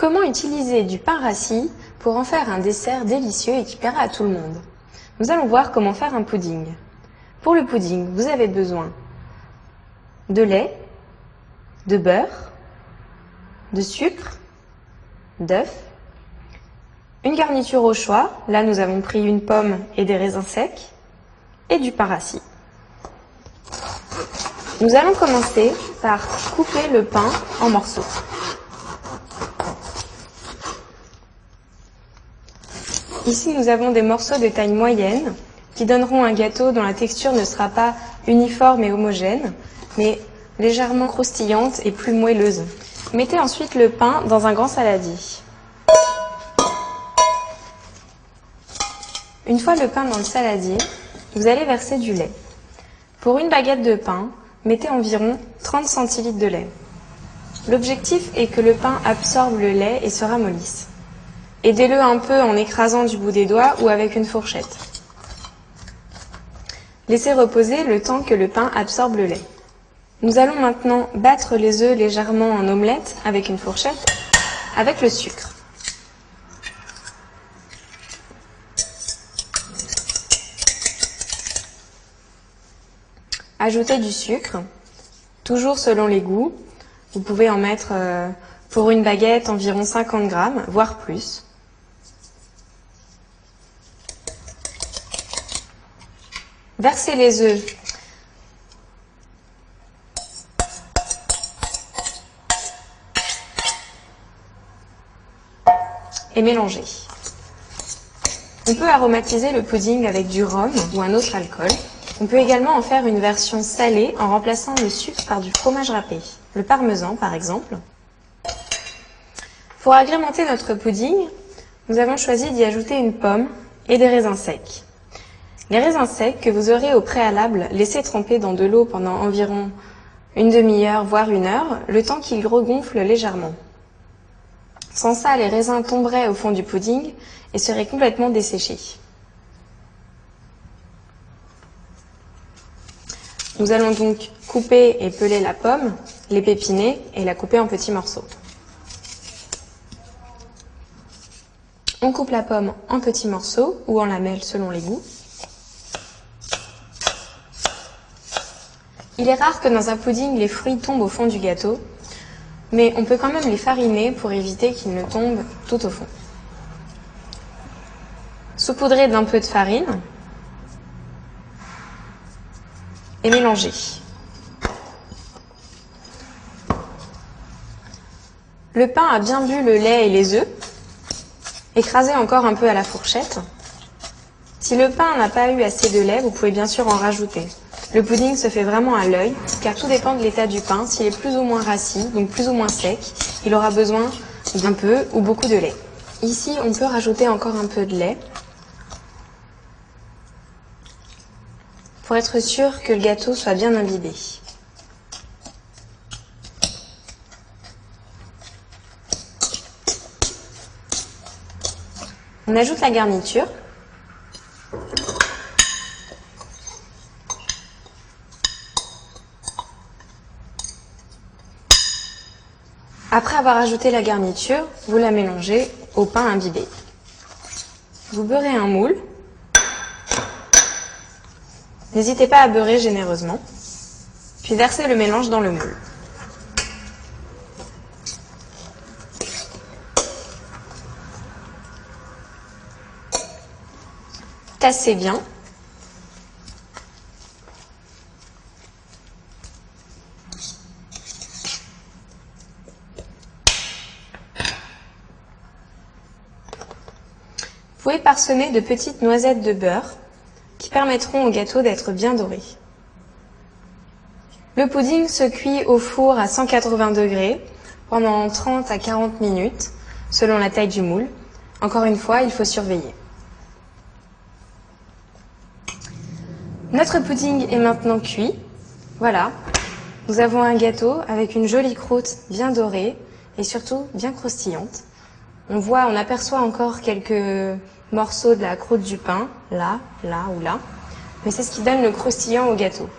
Comment utiliser du pain rassis pour en faire un dessert délicieux et qui plaira à tout le monde? Nous allons voir comment faire un pudding. Pour le pudding, vous avez besoin de lait, de beurre, de sucre, d'œufs, une garniture au choix. Là, nous avons pris une pomme et des raisins secs et du pain rassis. Nous allons commencer par couper le pain en morceaux. Ici, nous avons des morceaux de taille moyenne qui donneront un gâteau dont la texture ne sera pas uniforme et homogène, mais légèrement croustillante et plus moelleuse. Mettez ensuite le pain dans un grand saladier. Une fois le pain dans le saladier, vous allez verser du lait. Pour une baguette de pain, mettez environ 30 centilitres de lait. L'objectif est que le pain absorbe le lait et se ramollisse. Aidez-le un peu en écrasant du bout des doigts ou avec une fourchette. Laissez reposer le temps que le pain absorbe le lait. Nous allons maintenant battre les œufs légèrement en omelette avec une fourchette, avec le sucre. Ajoutez du sucre, toujours selon les goûts. Vous pouvez en mettre pour une baguette environ 50 grammes, voire plus. Versez les œufs et mélangez. On peut aromatiser le pudding avec du rhum ou un autre alcool. On peut également en faire une version salée en remplaçant le sucre par du fromage râpé, le parmesan par exemple. Pour agrémenter notre pudding, nous avons choisi d'y ajouter une pomme et des raisins secs. Les raisins secs que vous aurez au préalable laissés tremper dans de l'eau pendant environ une demi-heure, voire une heure, le temps qu'ils regonflent légèrement. Sans ça, les raisins tomberaient au fond du pudding et seraient complètement desséchés. Nous allons donc couper et peler la pomme, les pépiner et la couper en petits morceaux. On coupe la pomme en petits morceaux ou en lamelles selon les goûts. Il est rare que dans un pudding, les fruits tombent au fond du gâteau, mais on peut quand même les fariner pour éviter qu'ils ne tombent tout au fond. Saupoudrez d'un peu de farine et mélangez. Le pain a bien bu le lait et les œufs. Écrasez encore un peu à la fourchette. Si le pain n'a pas eu assez de lait, vous pouvez bien sûr en rajouter. Le pudding se fait vraiment à l'œil, car tout dépend de l'état du pain. S'il est plus ou moins rassis, donc plus ou moins sec, il aura besoin d'un peu ou beaucoup de lait. Ici, on peut rajouter encore un peu de lait, pour être sûr que le gâteau soit bien imbibé. On ajoute la garniture. Après avoir ajouté la garniture, vous la mélangez au pain imbibé. Vous beurrez un moule. N'hésitez pas à beurrer généreusement, puis versez le mélange dans le moule. Tassez bien. Vous pouvez parsemer de petites noisettes de beurre qui permettront au gâteau d'être bien doré. Le pudding se cuit au four à 180 degrés pendant 30 à 40 minutes selon la taille du moule. Encore une fois, il faut surveiller. Notre pudding est maintenant cuit. Voilà, nous avons un gâteau avec une jolie croûte bien dorée et surtout bien croustillante. On aperçoit encore quelques morceaux de la croûte du pain, là ou là, mais c'est ce qui donne le croustillant au gâteau.